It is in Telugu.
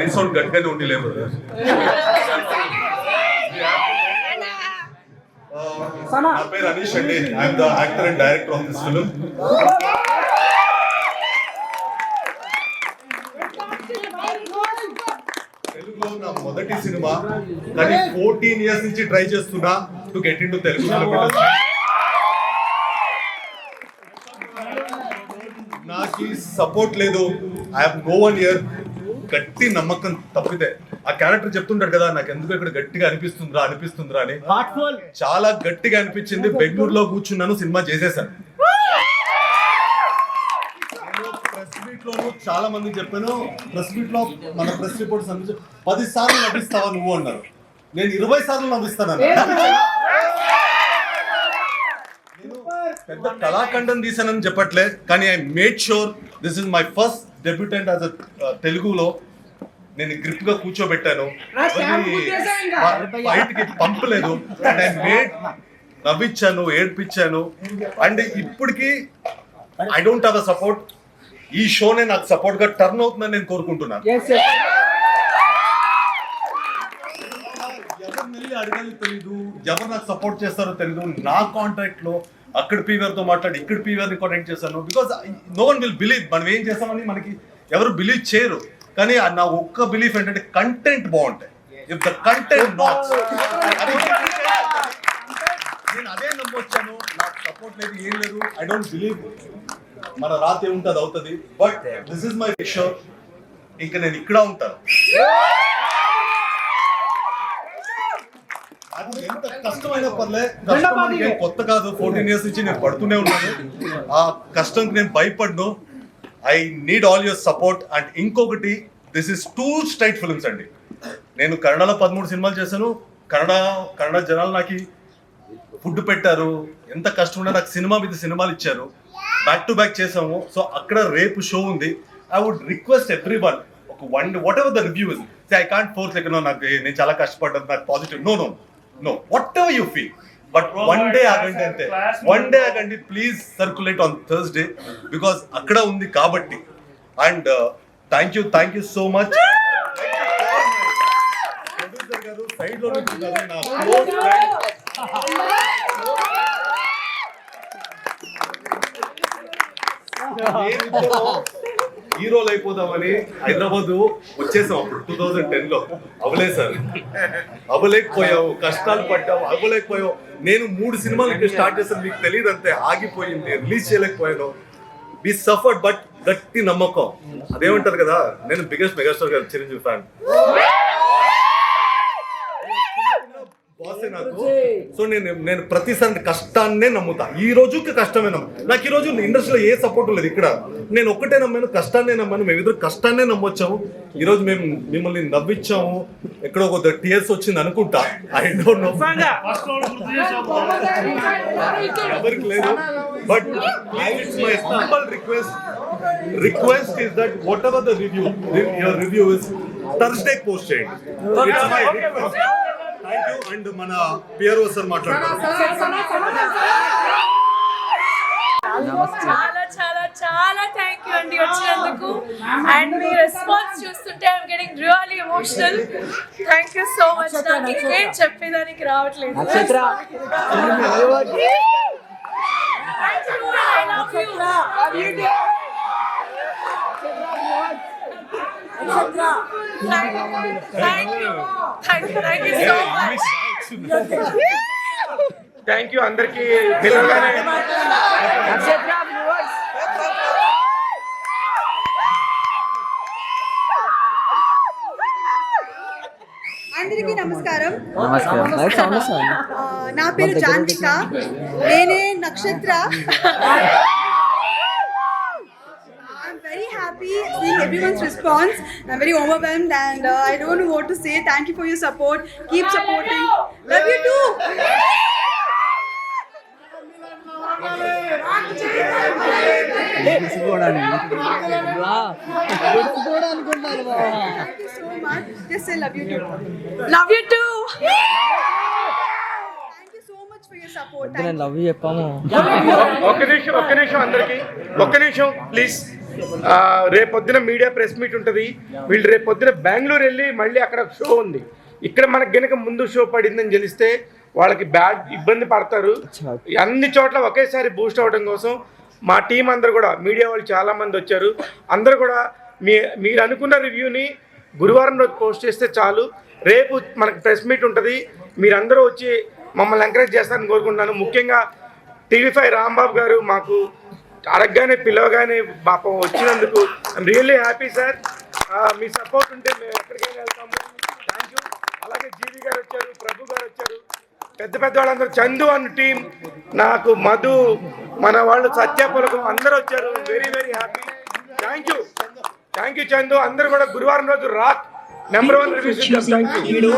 రీసౌండ్ గట్టిగానే ఉండి లేవు నా పేరు అనీష్ అండి. I'm the actor and director of this film. తెలుగులో నా మొదటి సినిమా, కానీ 14 years నుంచి ట్రై చేస్తున్నా to get in to Telugu film. నాకు సపోర్ట్ లేదు. I have no one here. గట్టి నమ్మకం తప్పితే ఆ క్యారెక్టర్ చెప్తుంటాడు కదా, నాకు ఎందుకు ఇక్కడ గట్టిగా అనిపిస్తుందిరా అని. చాలా గట్టిగా అనిపించింది. బెంగళూరులో కూర్చున్నాను, సినిమా చేసేసాను. ప్రెస్ మీట్ లోను చాలా మంది చెప్పాను, ప్రెస్ మీట్ లో మన ప్రెస్ రిపోర్ట్స్ 10 సార్లు నవ్విస్తావా నువ్వు అన్నారు. నేను 20 సార్లు నవ్విస్తాను. పెద్ద కళాఖండం తీసానని చెప్పట్లే, కానీ I made sure this is my first debutant as తెలుగులో. నేను గ్రిప్ గా కూర్చోబెట్టాను, బయటికి పంపలేదు. అండ్ ఐ మేడ్ నవ్విచ్చాను, ఏడ్పించాను. అండ్ ఇప్పటికి I don't have a support. ఈ షోనే నాకు సపోర్ట్ గా టర్న్ అవుతుందని నేను కోరుకుంటున్నాను. ఎవరిని వెళ్ళి అడగాలి తెలీదు, ఎవరు నాకు సపోర్ట్ చేస్తారో తెలీదు. నా కాంటాక్ట్ లో అక్కడ పీవర్ తో మాట్లాడి ఇక్కడ పీవర్ ని కాంటాక్ట్ చేశాను. Because no one will believe మనం ఏం చేస్తామని మనకి ఎవరు బిలీవ్ చేయరు. కానీ నా ఒక్క బిలీఫ్ ఏంటంటే కంటెంట్ బాగుంటాయి. ఇఫ్ ద కంటెంట్ నాట్స్, నేను అదే నమ్మొచ్చాను. నాకు సపోర్ట్ లేదు, ఏం లేదు. ఐ డోంట్ బిలీవ్ మన రాత ఏముంటుంది అవుతుంది. బట్ దిస్ ఇస్ మై షోర్. ఇంకా నేను ఇక్కడ ఉంటాను. అది ఎంత కష్టమైన పర్లే, కష్టం కొత్త కాదు. 14 years నుంచి నేను పడుతూనే ఉన్నాను. ఆ కష్టంకి నేను భయపడ్ను. I need all your support. And ఇంకొకటి, దిస్ ఇస్ 2 straight ఫిల్మ్స్ అండి. నేను కన్నడలో 13 సినిమాలు చేశాను. కన్నడ జనాలు నాకు ఫుడ్ పెట్టారు. ఎంత కష్టం నాకు సినిమా మీద సినిమాలు ఇచ్చారు. బ్యాక్ టు బ్యాక్ చేసాము. సో అక్కడ రేపు షో ఉంది. I would request everyone, ఒక whatever the review is, I can't force like నాకు నేను చాలా కష్టపడ్డాను, నాకు positive. No whatever you feel. But one day ఆగండి అంతే. వన్ డే ఆగండి please. Circulate on Thursday because అక్కడ ఉంది కాబట్టి. And thank you so much. Producer గారు సైడ్ లో నిల్చున్నారు, నా క్లోజ్ ఫ్రెండ్. హీరోలు అయిపోదామని హైదరాబాద్ వచ్చేసాం అప్పుడు 2010 లో. అవ్వలేకపోయావు, కష్టాలు పడ్డావు, అవ్వలేకపోయావు. నేను 3 సినిమాలు స్టార్ట్ చేశాను, మీకు తెలియదు అంతే. ఆగిపోయింది, రిలీజ్ చేయలేకపోయాను. We suffered. బట్ గట్టి నమ్మకం. అదేమంటారు కదా, నేను బిగ్గెస్ట్ మెగాస్టార్ గారు చిరంజీవి ఫ్యాన్. బాసే నాకు. సో నేను ప్రతిసారి కష్టాన్నే నమ్ముతా. ఈ రోజుకి కష్టమే నమ్ము. నాకు ఈ రోజు ఇండస్ట్రీలో ఏ సపోర్ట్ లేదు. ఇక్కడ నేను ఒక్కటే నమ్మాను, కష్టాన్నే నమ్మాను. మేము ఇద్దరు కష్టాన్నే నమ్మొచ్చాము. ఈ రోజు మేము మిమ్మల్ని నవ్వించాము. ఎక్కడో ఒక టీయర్స్ వచ్చింది అనుకుంటా. ఐ డోంట్ నో, ఎవరికి లేదు. But it's my simple request is that whatever the your review is Thursday post చేయండి. It's my request. Thank you. And మన పిఆర్ఓ సార్ మాట్లాడతారు. చాలా చాలా చాలా థ్యాంక్ యూ అండి వచ్చినందుకు. అండ్ మీ రెస్పాన్స్ చూస్తుంటే I'm getting really emotional. Thank you so much. నాకు ఇంకేం చెప్పేదానికి రావట్లేదు. థ్యాంక్ యూ అందరికి. అందరికీ నమస్కారం. నా పేరు జాన్విక. నేనే నక్షత్ర. Very happy seeing everyone's response. I'm very overwhelmed and I don't know what to say. Thank you for your support. Keep supporting. Love you too. Thank you so much. Just say love you too. Love you too. Thank you so much for your support. Love you చెప్పాము. ఒక్క నిమిషం అందరికి, ఒక్క నిమిషం ప్లీజ్. రేపొద్దున మీడియా ప్రెస్ మీట్ ఉంటుంది. వీళ్ళు రేపొద్దున బెంగళూరు వెళ్ళి మళ్ళీ అక్కడ షో ఉంది. ఇక్కడ మనకు గనక ముందు షో పడిందని తెలిస్తే వాళ్ళకి ఇబ్బంది పడతారు. అన్ని చోట్ల ఒకేసారి బూస్ట్ అవ్వడం కోసం మా టీం అందరూ కూడా, మీడియా వాళ్ళు చాలామంది వచ్చారు. అందరూ కూడా మీరు అనుకున్న రివ్యూని గురువారం రోజు పోస్ట్ చేస్తే చాలు. రేపు మనకు ప్రెస్ మీట్ ఉంటుంది. మీరందరూ వచ్చి మమ్మల్ని ఎంకరేజ్ చేస్తారని కోరుకుంటున్నాను. ముఖ్యంగా TV5 రాంబాబు గారు మాకు అడగగానే పిలవగానే పాపం వచ్చినందుకు I'm really happy sir. Me support ఉంటే మేము ఎక్కడికైనా వెళ్తాము. Thank you. అలాగే జీవి గారు వచ్చారు, ప్రభు గారు వచ్చారు, పెద్ద వాళ్ళందరూ, చందు అన్న టీం, నాకు మధు, మన వాళ్ళు సత్యాపులకం అందరూ వచ్చారు. Very very happy. Thank you Chandu. అందరూ కూడా గురువారం రోజు రాక్ నెంబర్ 1 రివ్యూస్ ఇద్దాం. Thank you.